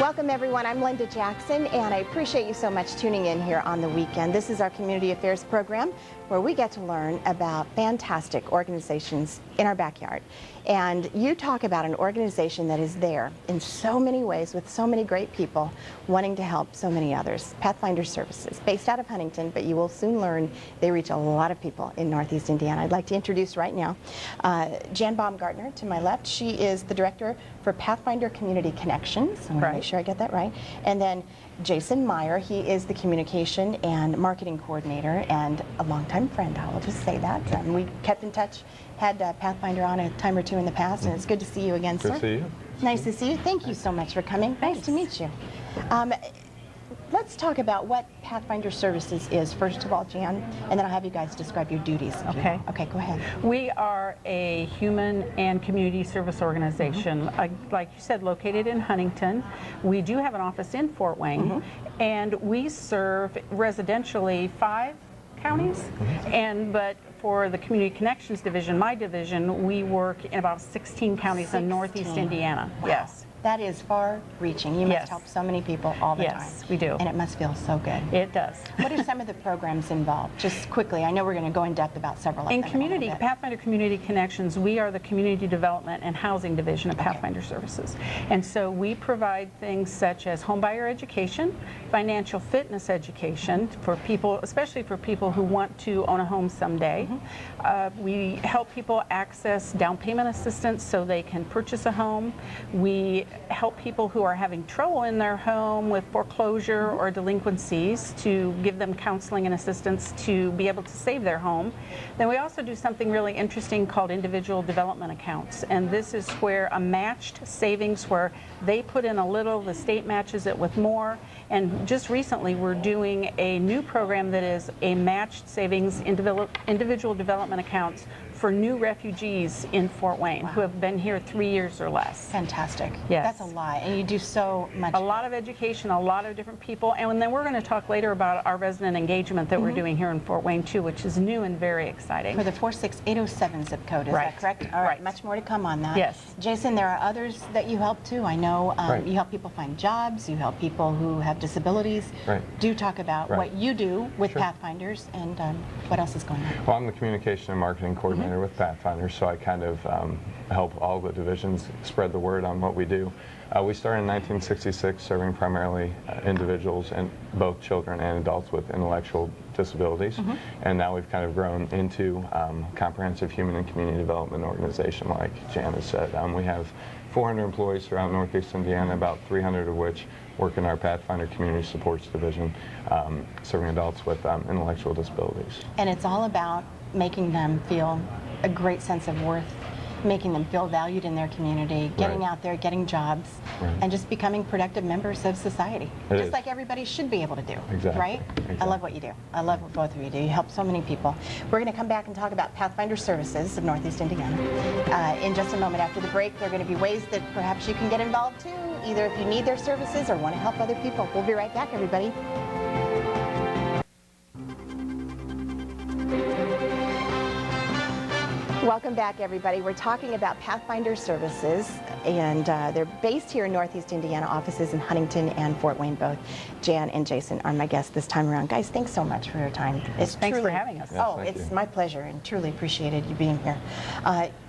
Welcome everyone, I'm Linda Jackson and I appreciate you so much tuning in here on the weekend. This is our Community Affairs program where we get to learn about fantastic organizations in our backyard. And you talk about an organization that is there in so many ways with so many great people wanting to help so many others. Pathfinder Services, based out of Huntington, but you will soon learn they reach a lot of people in Northeast Indiana. I'd like to introduce right now Jan Baumgartner to my left. She is the director for Pathfinder Community Connections. I want to make sure I get that right. And then Jason Meyer, he is the communication and marketing coordinator and a longtime friend, I will just say that. We kept in touch, had Pathfinder on a time or two in the past, and it's good to see you again, sir. Good to see you. Nice to see you. Thank you so much for coming. Nice to meet you. Let's talk about what Pathfinder Services is, first of all, Jan, and then I'll have you guys describe your duties. Okay. Okay, go ahead. We are a human and community service organization, like you said, located in Huntington. We do have an office in Fort Wayne, and we serve residentially 5 counties, but for the Community Connections Division, my division, we work in about 16 counties in Northeast Indiana. Wow. Yes. That is far-reaching. You must help so many people all the time. Yes, we do. And it must feel so good. It does. What are some of the programs involved? Just quickly, I know we're going to go in depth about several of them. In Pathfinder Community Connections, we are the Community Development and Housing Division of Pathfinder Services. And so we provide things such as homebuyer education, financial fitness education for people, especially for people who want to own a home someday. We help people access down payment assistance so they can purchase a home. We help people who are having trouble in their home with foreclosure or delinquencies to give them counseling and assistance to be able to save their home. Then we also do something really interesting called individual development accounts, and this is where a matched savings where they put in a little, the state matches it with more, and just recently we're doing a new program that is a matched savings individual development accounts for new refugees in Fort Wayne who have been here 3 years or less. Fantastic. Yes. That's a lot, and you do so much. A lot of education, a lot of different people, and then we're going to talk later about our resident engagement that we're doing here in Fort Wayne too, which is new and very exciting. For the 46807 zip code, is that correct? All right, much more to come on that. Yes. Jason, there are others that you help too. I know you help people find jobs, you help people who have disabilities. Do talk about what you do with Pathfinders and what else is going on. Well, I'm the communication and marketing coordinator with Pathfinder, so I kind of help all the divisions spread the word on what we do. We started in 1966 serving primarily individuals, and both children and adults with intellectual disabilities, and now we've kind of grown into comprehensive human and community development organization, like Jan has said. We have 400 employees throughout Northeast Indiana, about 300 of which work in our Pathfinder Community Supports Division, serving adults with intellectual disabilities. And it's all about making them feel a great sense of worth, making them feel valued in their community, getting out there, getting jobs, and just becoming productive members of society. Just like everybody should be able to do, right? I love what you do. I love what both of you do. You help so many people. We're going to come back and talk about Pathfinder Services of Northeast Indiana. In just a moment after the break, there are going to be ways that perhaps you can get involved too, either if you need their services or want to help other people. We'll be right back, everybody. Welcome back, everybody. We're talking about Pathfinder Services, and they're based here in Northeast Indiana, offices in Huntington and Fort Wayne. Both Jan and Jason are my guests this time around. Guys, thanks so much for your time. Thanks for having us. Yes, it's my pleasure, and truly appreciated you being here.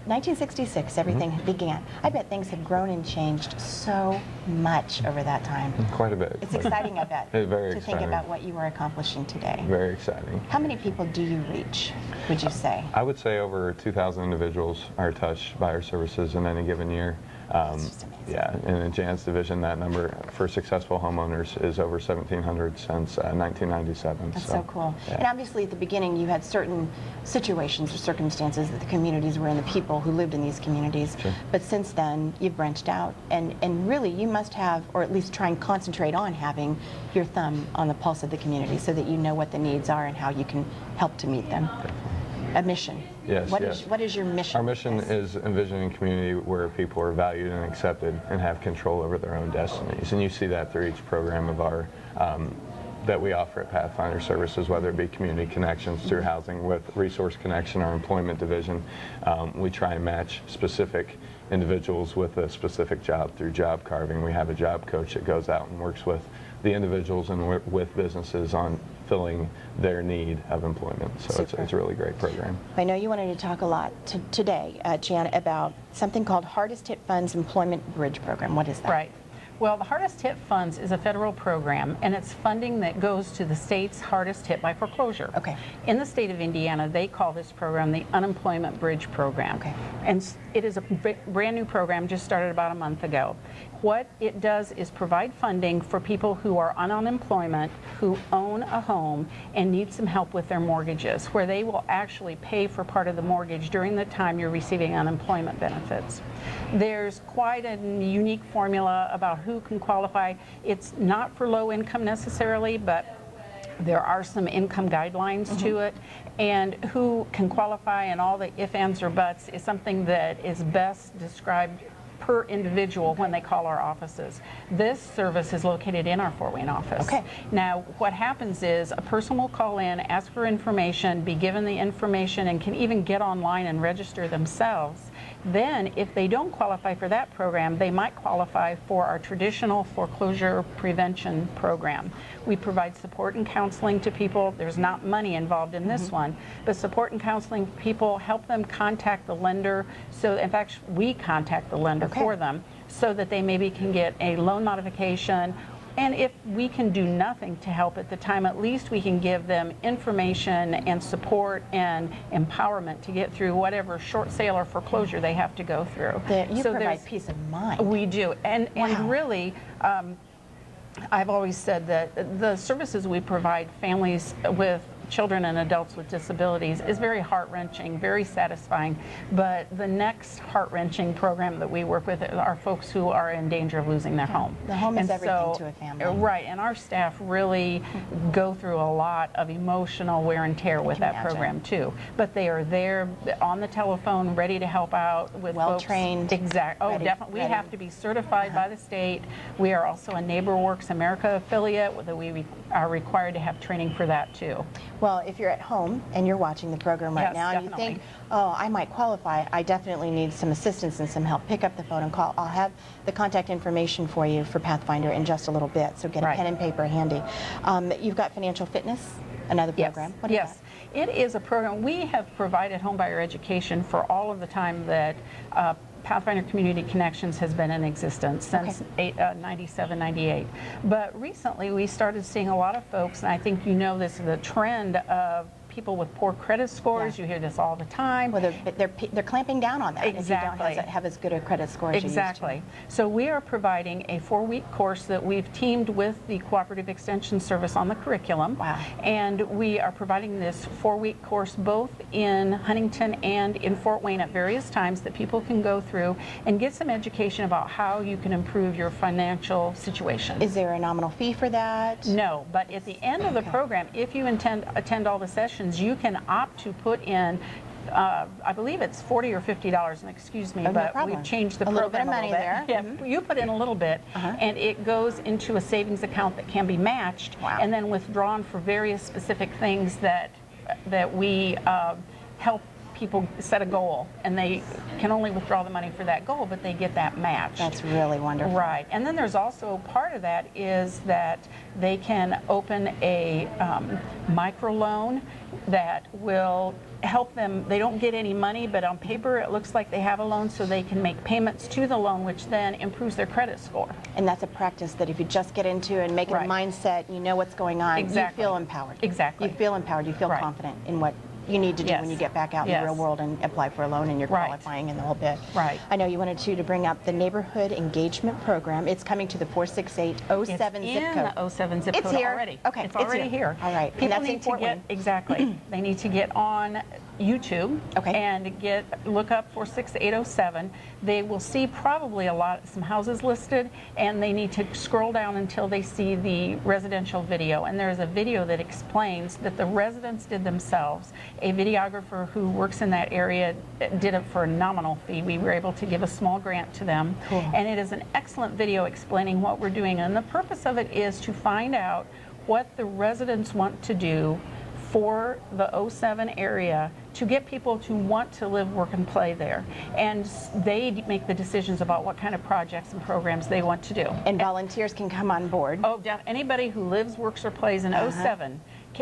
1966, everything began. I bet things have grown and changed so much over that time. Quite a bit. It's exciting, I bet, very to exciting. think about what you are accomplishing today. Very exciting. How many people do you reach, would you say? I would say over 2,000 individuals are touched by our services in any given year. That's just amazing. Yeah, in Jan's division, that number for successful homeowners is over 1,700 since 1997. That's so cool. And obviously at the beginning you had certain situations or circumstances that the communities were in, the people who lived in these communities. But since then you've branched out, and really you must have, or at least try and concentrate on having your thumb on the pulse of the community so that you know what the needs are and how you can help to meet them. A mission. Yes, What is your mission? Our mission is envisioning a community where people are valued and accepted and have control over their own destinies. And you see that through each program of our that we offer at Pathfinder Services, whether it be community connections through housing with Resource Connection, our employment division. We try and match specific individuals with a specific job through job carving. We have a job coach that goes out and works with the individuals and with businesses on filling their need of employment. So it's a really great program. I know you wanted to talk a lot today, Janet, about something called Hardest Hit Funds Employment Bridge Program. What is that? Right. Well, the Hardest Hit Funds is a federal program, and it's funding that goes to the states hardest hit by foreclosure. Okay. In the state of Indiana, they call this program the Unemployment Bridge Program. Okay. And it is a brand new program, just started about a month ago. What it does is provide funding for people who are on unemployment, who own a home, and need some help with their mortgages, where they will actually pay for part of the mortgage during the time you're receiving unemployment benefits. There's quite a unique formula about who can qualify. It's not for low income necessarily, but there are some income guidelines to it, and who can qualify and all the ifs, ands, or buts is something that is best described per individual when they call our offices. This service is located in our Fort Wayne office. Okay. Now, what happens is a person will call in, ask for information, be given the information, and can even get online and register themselves. Then, if they don't qualify for that program, they might qualify for our traditional foreclosure prevention program. We provide support and counseling to people. There's not money involved in this one, but support and counseling people, help them contact the lender. So, in fact, we contact the lender for them so that they maybe can get a loan modification. And if we can do nothing to help at the time, at least we can give them information and support and empowerment to get through whatever short sale or foreclosure they have to go through. You provide peace of mind. We do. And really, I've always said that the services we provide families with children and adults with disabilities is very heart-wrenching, very satisfying, but the next heart-wrenching program that we work with are folks who are in danger of losing their home. The home is everything to a family. Right, and our staff really go through a lot of emotional wear and tear with that program too. But they are there on the telephone, ready to help out with well-trained. Exactly. Oh, definitely. We have to be certified by the state. We are also a NeighborWorks America affiliate that we are required to have training for that too. Well, if you're at home and you're watching the program right now and you think, oh, I might qualify, I definitely need some assistance and some help, pick up the phone and call. I'll have the contact information for you for Pathfinder in just a little bit, so get a pen and paper handy. You've got Financial Fitness, another program. What is that? It is a program. We have provided homebuyer education for all of the time that Pathfinder Community Connections has been in existence since 97, 98. But recently we started seeing a lot of folks, and I think you know this, the trend of people with poor credit scores. You hear this all the time. Well, they're clamping down on that if you don't have as good a credit score as you used to. So we are providing a 4-week course that we've teamed with the Cooperative Extension Service on the curriculum. Wow. And we are providing this 4-week course both in Huntington and in Fort Wayne at various times that people can go through and get some education about how you can improve your financial situation. Is there a nominal fee for that? No, but at the end of the program, if you attend all the sessions, you can opt to put in I believe it's $40 or $50, and excuse me, but we've changed the program a little bit. Yeah, you put in a little bit, and it goes into a savings account that can be matched and then withdrawn for various specific things that we help people set a goal, and they can only withdraw the money for that goal, but they get that match. That's really wonderful. Right, and then there's also part of that is that they can open a microloan that will help them. They don't get any money, but on paper it looks like they have a loan, so they can make payments to the loan, which then improves their credit score. And that's a practice that if you just get into and make a mindset, you know what's going on, you feel empowered. Exactly. You feel empowered, you feel confident in what you need to do when you get back out in the real world and apply for a loan and you're qualifying in the whole bit. Right. I know you wanted to bring up the Neighborhood Engagement Program. It's coming to the 46807 zip code. It's in the 07 zip code already. Okay, it's already here. All right. People need to get they need to get on YouTube and look up 46807. They will see probably some houses listed, and they need to scroll down until they see the residential video. And there's a video that explains that the residents did themselves. A videographer who works in that area did it for a nominal fee. We were able to give a small grant to them. Cool. And it is an excellent video explaining what we're doing. And the purpose of it is to find out what the residents want to do for the 07 area to get people to want to live, work, and play there. And they make the decisions about what kind of projects and programs they want to do. And volunteers can come on board. Oh, anybody who lives, works, or plays in 07.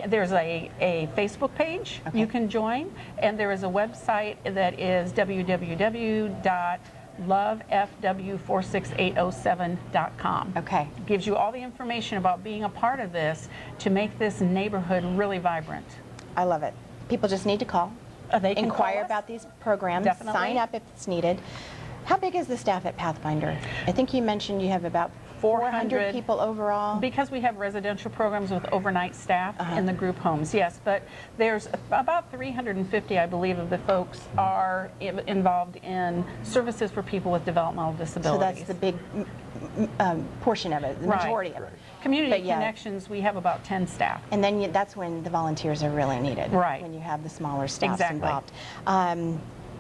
There's a Facebook page you can join, and there is a website that is www.lovefw46807.com. Okay. Gives you all the information about being a part of this to make this neighborhood really vibrant. I love it. People just need to call, They can inquire call us. about these programs, Definitely. sign up if it's needed. How big is the staff at Pathfinder? I think you mentioned you have about 400 people overall. Because we have residential programs with overnight staff in the group homes, yes. But there's about 350, I believe, of the folks are involved in services for people with developmental disabilities. So that's the big portion of it, the majority of it. Community But yeah. Connections, we have about 10 staff. And then that's when the volunteers are really needed. Right. When you have the smaller staffs Exactly. involved.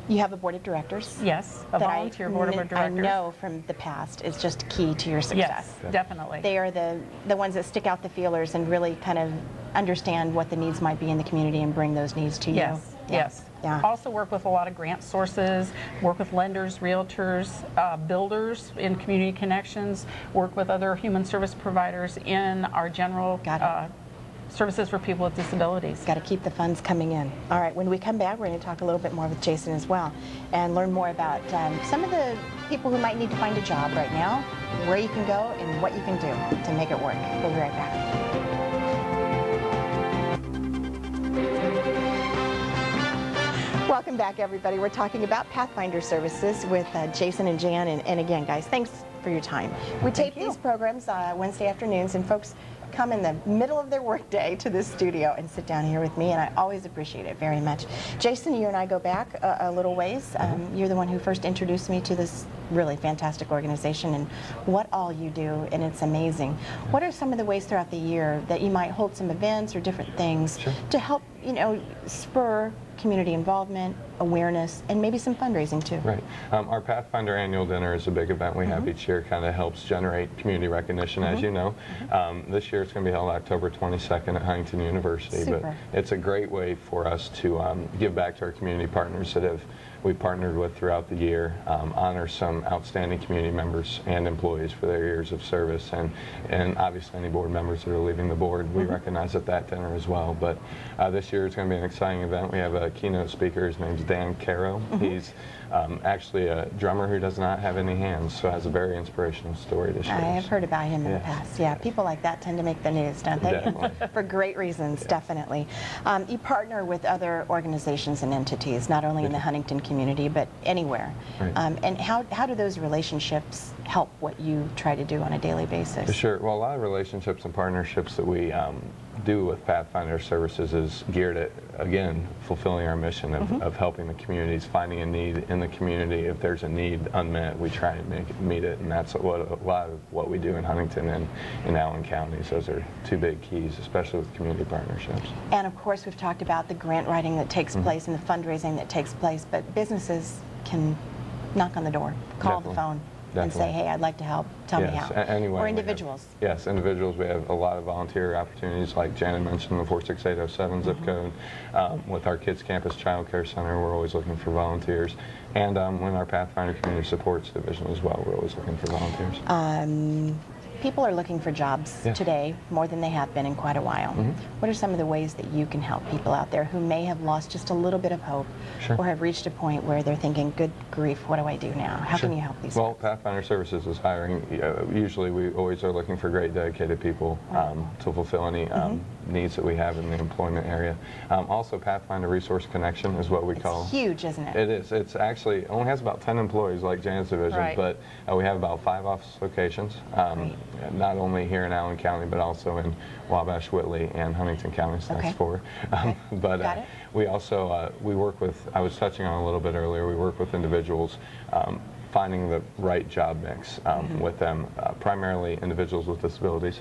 You have a board of directors. Yes, a volunteer board of directors. I know from the past is just key to your success. Yes, definitely. They are the ones that stick out the feelers and really kind of understand what the needs might be in the community and bring those needs to you. Yes, yes. Yeah. Also work with a lot of grant sources, work with lenders, realtors, builders in Community Connections, work with other human service providers in our general services for people with disabilities. Got to keep the funds coming in. All right, when we come back, we're going to talk a little bit more with Jason as well and learn more about some of the people who might need to find a job right now, where you can go and what you can do to make it work. We'll be right back. Welcome back, everybody. We're talking about Pathfinder Services with Jason and Jan. And again, guys, thanks for your time. We tape these programs Wednesday afternoons, and folks come in the middle of their workday to this studio and sit down here with me, and I always appreciate it very much. Jason, you and I go back a little ways. You're the one who first introduced me to this really fantastic organization and what all you do, and it's amazing. What are some of the ways throughout the year that you might hold some events or different things to help, spur community involvement, awareness, and maybe some fundraising too? Right. Our Pathfinder annual dinner is a big event we have each year. Kind of helps generate community recognition, as you know. This year it's going to be held October 22nd at Huntington University. Super. But it's a great way for us to give back to our community partners that we've partnered with throughout the year, honor some outstanding community members and employees for their years of service, and obviously any board members that are leaving the board, we recognize at that dinner as well. But this year it's going to be an exciting event. We have a keynote speaker. His name's Dan Caro. He's actually a drummer who does not have any hands, so has a very inspirational story to share. I have heard about him in the past. Yeah, people like that tend to make the news, don't they? Definitely. For great reasons, definitely. You partner with other organizations and entities, not only in the Huntington community, but anywhere. Right. And how do those relationships help what you try to do on a daily basis? Sure. Well, a lot of relationships and partnerships that we do with Pathfinder Services is geared at, again, fulfilling our mission of helping the communities, finding a need in the community. If there's a need unmet, we try and meet it, and that's what a lot of what we do in Huntington and in Allen counties. Those are two big keys, especially with community partnerships. And of course, we've talked about the grant writing that takes place and the fundraising that takes place, but businesses can knock on the door, call the phone, and say, hey, I'd like to help, tell me how. Anyway, or individuals. Yes, individuals. We have a lot of volunteer opportunities, like Janet mentioned, the 46807 zip code. With our Kids Campus Child Care Center, we're always looking for volunteers. And when our Pathfinder Community Supports Division as well, we're always looking for volunteers. People are looking for jobs today more than they have been in quite a while. What are some of the ways that you can help people out there who may have lost just a little bit of hope or have reached a point where they're thinking, good grief, what do I do now? How can you help these Well, folks? Pathfinder Services is hiring. Usually we always are looking for great dedicated people to fulfill any needs that we have in the employment area. Also, Pathfinder Resource Connection is what we call. It's huge, isn't it? It is. It's actually only has about 10 employees like Janet's division, but we have about 5 office locations. Not only here in Allen County, but also in Wabash, Whitley, and Huntington counties. That's 4. But we also we work with. I was touching on a little bit earlier. We work with individuals. Finding the right job mix with them, primarily individuals with disabilities,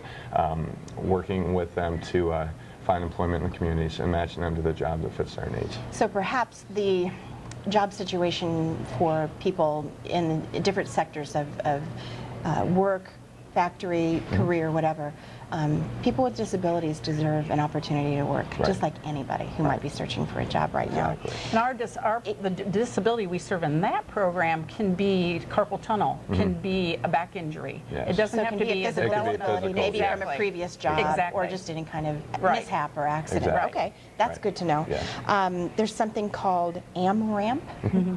working with them to find employment in the communities and matching them to the job that fits their needs. So perhaps the job situation for people in different sectors of work, factory, career, whatever, People with disabilities deserve an opportunity to work, just like anybody who might be searching for a job right now. And the disability we serve in that program can be carpal tunnel, can be a back injury. Yes. It doesn't So have it to can be a a physical developmental disability, maybe from a previous job, or just any kind of mishap or accident. Okay, that's good to know. There's something called AMRAMP.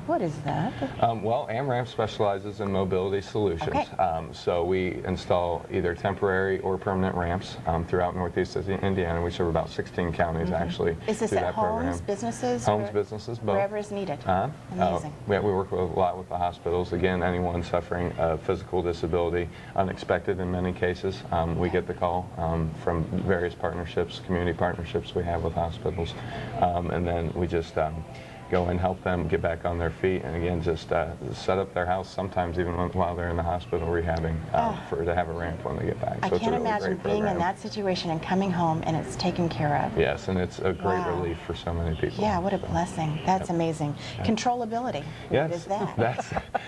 What is that? Well, AMRAMP specializes in mobility solutions. So we install either temporary or permanent ramps throughout Northeast Indiana. We serve about 16 counties actually. Is this through at that homes, program. businesses? Homes, businesses, both. Wherever is needed. Amazing. We work a lot with the hospitals. Again, anyone suffering a physical disability, unexpected in many cases. We get the call from various partnerships, community partnerships we have with hospitals. And then we just go and help them get back on their feet, and again, just set up their house, sometimes even while they're in the hospital rehabbing, to have a ramp when they get back. I can't imagine being in that situation and coming home and it's taken care of. Yes, and it's a great relief for so many people. Yeah, what a blessing. That's amazing. Controllability. What is that?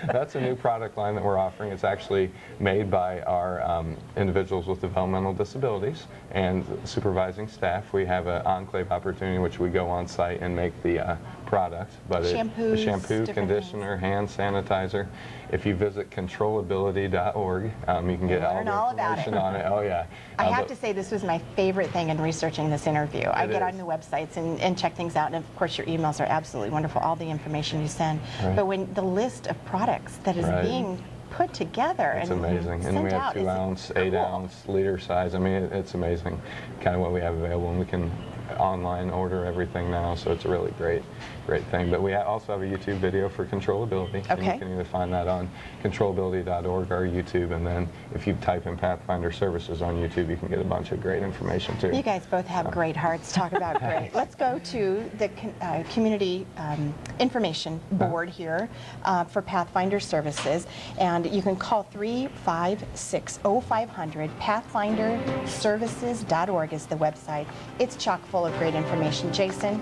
That's a new product line that we're offering. It's actually made by our individuals with developmental disabilities and supervising staff. We have an enclave opportunity in which we go on site and make the product, but Shampoos, shampoo, conditioner, hand sanitizer. If you visit controllability.org, you can get all the information on it. Oh yeah. I have to say this was my favorite thing in researching this interview. I get on the websites and check things out, and of course your emails are absolutely wonderful, all the information you send. But when the list of products that is being put together it's and amazing. And we have 2 ounce, 8 ounce, liter size. I mean, it's amazing kind of what we have available, and we can online order everything now, so it's a really great thing. But we also have a YouTube video for controllability. And you can either find that on controllability.org or YouTube, and then if you type in Pathfinder Services on YouTube, you can get a bunch of great information too. You guys both have great hearts. Talk about great. Let's go to the community information board here for Pathfinder Services, and you can call 356-0500. PathfinderServices.org is the website. It's chock full of great information. Jason,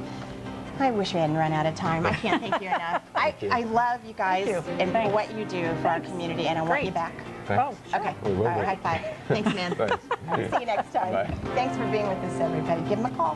I wish we hadn't run out of time. I can't thank you enough. I love you guys and for what you do for our community, and I want you back. Thanks. Okay. All right, high five. Thanks, man. Thanks. See you next time. Bye. Thanks for being with us, everybody. Give them a call.